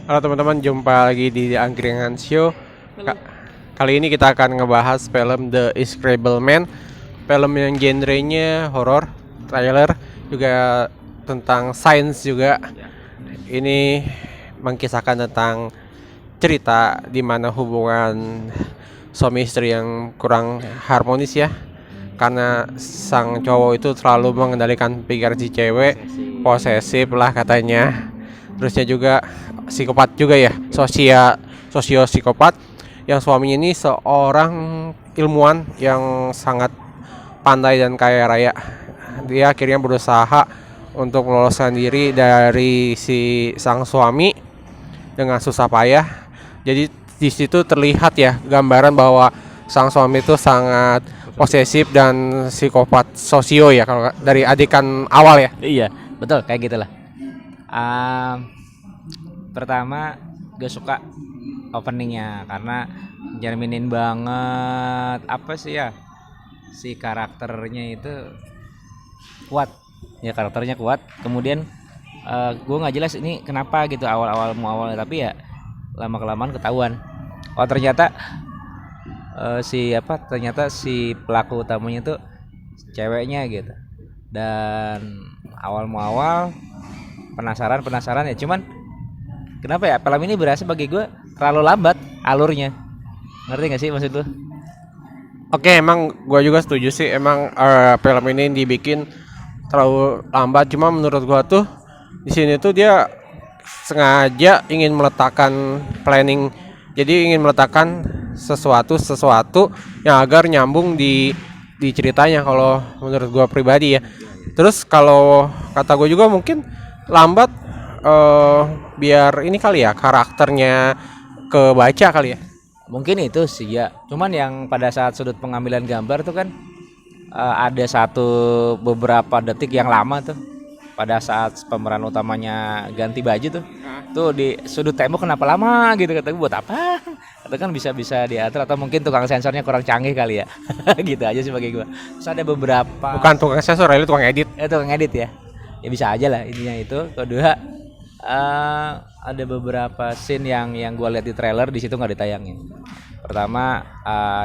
Halo teman-teman, jumpa lagi di Angkringan Show. Halo. Kali ini kita akan ngebahas film The Inscrutable Man. Film yang genrenya horor, thriller, juga tentang sains juga. Ini mengkisahkan tentang cerita di mana hubungan suami istri yang kurang harmonis ya. Karena sang cowok itu terlalu mengendalikan pikiran si cewek, posesif lah katanya. Terusnya juga psikopat juga ya, sosio psikopat, yang suaminya ini seorang ilmuwan yang sangat pandai dan kaya raya. Dia akhirnya berusaha untuk meloloskan diri dari si sang suami dengan susah payah. Jadi di situ terlihat ya gambaran bahwa sang suami itu sangat posesif dan psikopat sosio ya, kalau dari adegan awal ya. Iya, betul kayak gitulah. Pertama gue suka openingnya karena nyerminin banget apa sih ya, si karakternya itu kuat ya, karakternya kuat. Kemudian gue nggak jelas ini kenapa gitu awal tapi ya lama kelamaan ketahuan, oh ternyata ternyata si pelaku utamanya tuh ceweknya gitu. Dan awal penasaran ya, cuman kenapa ya film ini berasa bagi gue terlalu lambat alurnya, ngerti gak sih maksud lu? Oke, emang gue juga setuju sih. Emang film ini dibikin terlalu lambat. Cuma menurut gue tuh di sini tuh dia sengaja ingin meletakkan planning. Jadi ingin meletakkan sesuatu yang agar nyambung di ceritanya. Kalau menurut gue pribadi ya. Terus kalau kata gue juga mungkin lambat biar ini kali ya, karakternya kebaca kali ya. Mungkin itu sih ya, cuman yang pada saat sudut pengambilan gambar tuh kan ada beberapa detik yang lama tuh pada saat pemeran utamanya ganti baju tuh di sudut tembok kenapa lama gitu, kata gue buat apa, atau kan bisa diatur, atau mungkin tukang sensornya kurang canggih kali ya. Gitu aja sih bagi gue. Terus ada beberapa, Bukan tukang sensor, itu tukang edit. tukang edit ya, ya bisa aja lah intinya itu. Kedua, ada beberapa scene yang gue lihat di trailer, di situ nggak ditayangin. Pertama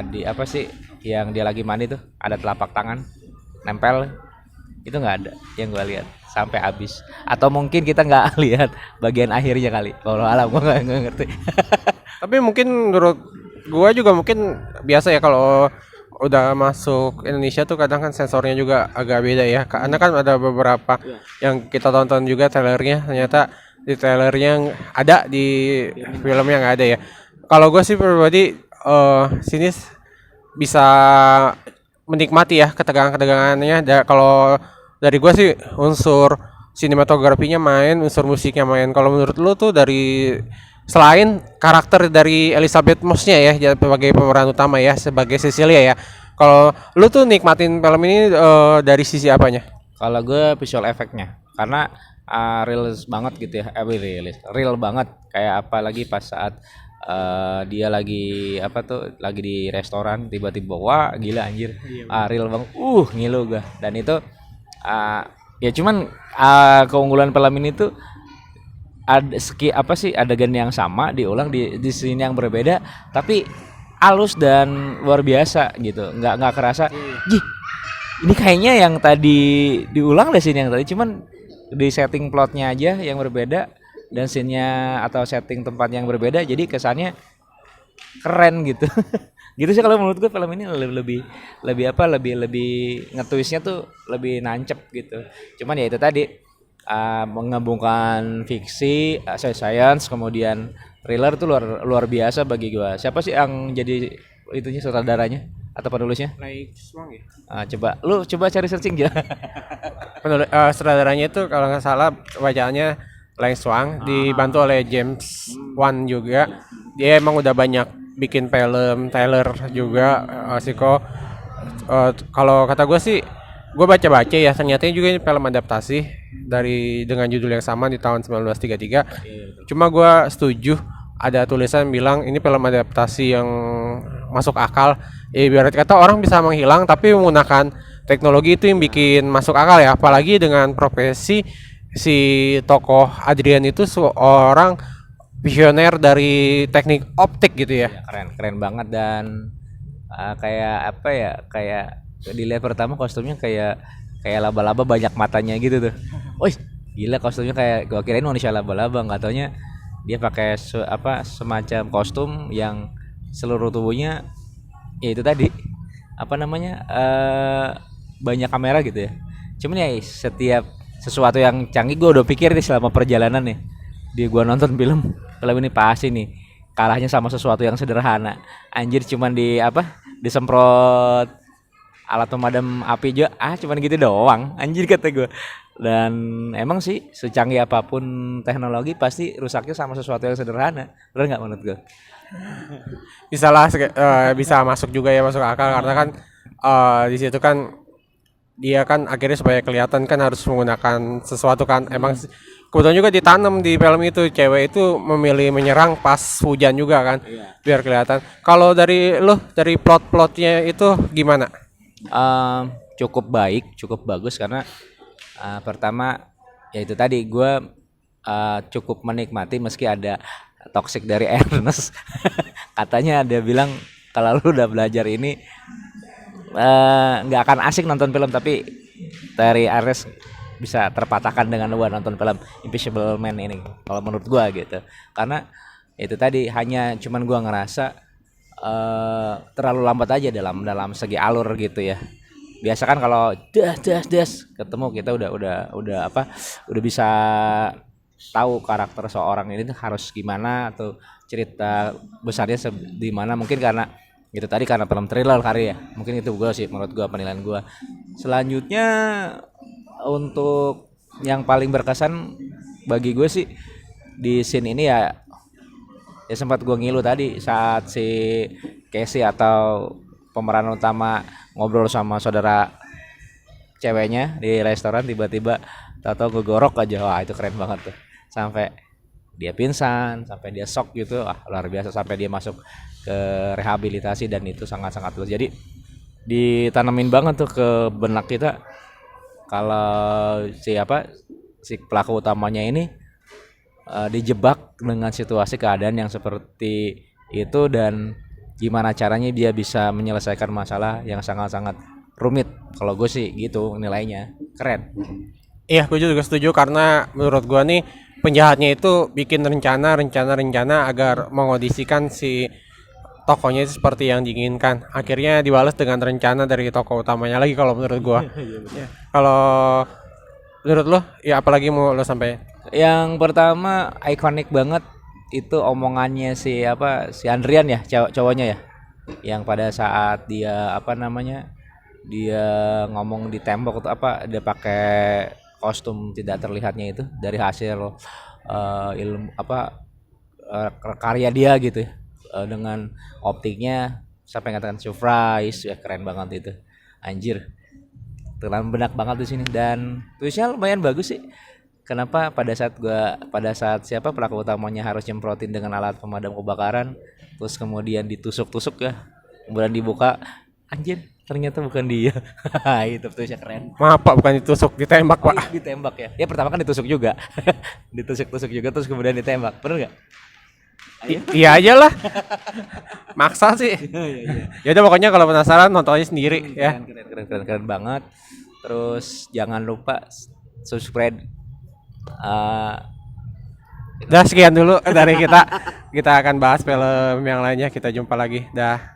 di apa sih yang dia lagi mandi tuh ada telapak tangan nempel, itu nggak ada yang gue lihat sampai habis, atau mungkin kita nggak lihat bagian akhirnya kali, walau alam gue nggak ngerti. Tapi mungkin menurut gua juga mungkin biasa ya, kalau udah masuk Indonesia tuh kadang kan sensornya juga agak beda ya. Karena kan ada beberapa yang kita tonton juga trailernya, ternyata di trailernya ada, di filmnya nggak ada ya. Kalau gua sih pribadi sini bisa menikmati ya ketegangan-ketegangannya. Kalau dari gua sih unsur sinematografinya main, unsur musiknya main. Kalau menurut lu tuh dari selain karakter dari Elizabeth Moss-nya ya sebagai pemeran utama ya, sebagai Cecilia ya. Kalau lu tuh nikmatin film ini dari sisi apanya? Kalau gue visual efeknya, karena real banget gitu ya, real banget, kayak apa lagi pas saat dia lagi lagi di restoran tiba-tiba wah gila anjir, real banget, ngilu gue. Dan itu ya cuman keunggulan film ini tuh ada adegan yang sama diulang di scene yang berbeda, tapi halus dan luar biasa gitu, nggak kerasa jih ini kayaknya yang tadi diulang deh scene yang tadi, cuman di setting plotnya aja yang berbeda dan scene-nya atau setting tempat yang berbeda, jadi kesannya keren gitu. Gitu sih kalau menurut gue film ini lebih ngetwistnya tuh lebih nancep gitu. Cuman ya itu tadi menggabungkan fiksi, science, kemudian thriller tuh luar biasa bagi gua. Siapa sih yang jadi itunya, sutradaranya atau penulisnya? Coba cari searching aja. Sutradaranya itu kalau nggak salah bacaannya Lai Swang, dibantu oleh James Wan juga. Dia emang udah banyak bikin film trailer juga. Kalau kata gue sih, gue baca ya, ternyata juga ini film adaptasi dengan judul yang sama di tahun 1933. Cuma gue setuju ada tulisan bilang ini film adaptasi yang masuk akal. Ibarat kata orang bisa menghilang tapi menggunakan teknologi, itu yang bikin masuk akal ya. Apalagi dengan profesi si tokoh Adrian itu seorang visioner dari teknik optik gitu ya. Ya, keren banget dan kayak apa ya, kayak dilihat pertama kostumnya kayak kayak laba-laba banyak matanya gitu tuh. Wih, gila kostumnya, kayak gua kirain manusia laba-laba, nggak taunya dia pakai semacam kostum yang seluruh tubuhnya ya itu tadi apa namanya banyak kamera gitu ya. Cuman ya setiap sesuatu yang canggih gue udah pikir nih selama perjalanan nih di gua nonton film ini pasti nih kalahnya sama sesuatu yang sederhana. Anjir, cuman disemprot alat pemadam api juga, cuman gitu doang anjir kata gue. Dan emang sih secanggih apapun teknologi pasti rusaknya sama sesuatu yang sederhana, bener nggak menurut gue? Bisa lah bisa masuk juga ya, masuk akal karena kan di situ kan dia kan akhirnya supaya kelihatan kan harus menggunakan sesuatu kan. Emang kebetulan juga ditanam di film itu, cewek itu memilih menyerang pas hujan juga kan, biar kelihatan. Kalau dari dari plot-plotnya itu gimana? Cukup baik, cukup bagus karena pertama ya itu tadi gue cukup menikmati meski ada toxic dari Ernest. Katanya dia bilang kalau lu udah belajar ini nggak akan asik nonton film, tapi dari Ernest bisa terpatahkan dengan lu nonton film Invisible Man ini kalau menurut gue gitu. Karena itu tadi hanya cuman gue ngerasa terlalu lambat aja dalam segi alur gitu ya. Biasa kan kalau das ketemu kita udah bisa tahu karakter seorang ini tuh harus gimana atau cerita besarnya di mana. Mungkin karena itu tadi karena film thriller kali ya. Mungkin itu gue sih, menurut gue penilaian gue. Selanjutnya untuk yang paling berkesan bagi gue sih di scene ini ya sempat gue ngilu tadi saat si Casey atau pemeran utama ngobrol sama saudara ceweknya di restoran, tiba-tiba tahu-tahu ngegorok aja. Wah, itu keren banget tuh. Sampai dia pingsan, sampai dia shock gitu. Luar biasa, sampai dia masuk ke rehabilitasi dan itu sangat-sangat luas. Jadi ditanamin banget tuh ke benak kita kalau si pelaku utamanya ini dijebak dengan situasi keadaan yang seperti itu dan gimana caranya dia bisa menyelesaikan masalah yang sangat-sangat rumit. Kalau gue sih gitu nilainya, keren. Iya, gue juga setuju karena menurut gue nih penjahatnya itu bikin rencana agar mengaudisikan si tokonya itu seperti yang diinginkan. Akhirnya dibalas dengan rencana dari tokoh utamanya lagi kalau menurut gue. Kalau menurut lo, ya apalagi mau lo sampai? Yang pertama ikonik banget itu omongannya si Andrian ya, cowoknya ya, yang pada saat dia dia ngomong di tembok tuh dia pakai kostum tidak terlihatnya itu dari hasil ilmu karya dia gitu ya, dengan optiknya sampai ngatakan surprise ya, keren banget itu anjir, terlalu benak banget di sini dan tulisnya lumayan bagus sih. Kenapa pada saat pelaku utamanya harus nyemprotin dengan alat pemadam kebakaran, terus kemudian ditusuk-tusuk ya, kemudian dibuka, anjir ternyata bukan dia. Itu tulisnya keren. Maaf Pak, bukan ditusuk, ditembak Pak. Ditembak ya. Ya pertama kan ditusuk juga. Ditusuk-tusuk juga terus kemudian ditembak. Bener nggak? Iya aja lah. Maksa sih. Ya udah, pokoknya kalau penasaran nontonnya sendiri ya. Keren banget. Terus jangan lupa subscribe. Udah sekian dulu dari kita. Kita akan bahas film yang lainnya. Kita jumpa lagi. Dah.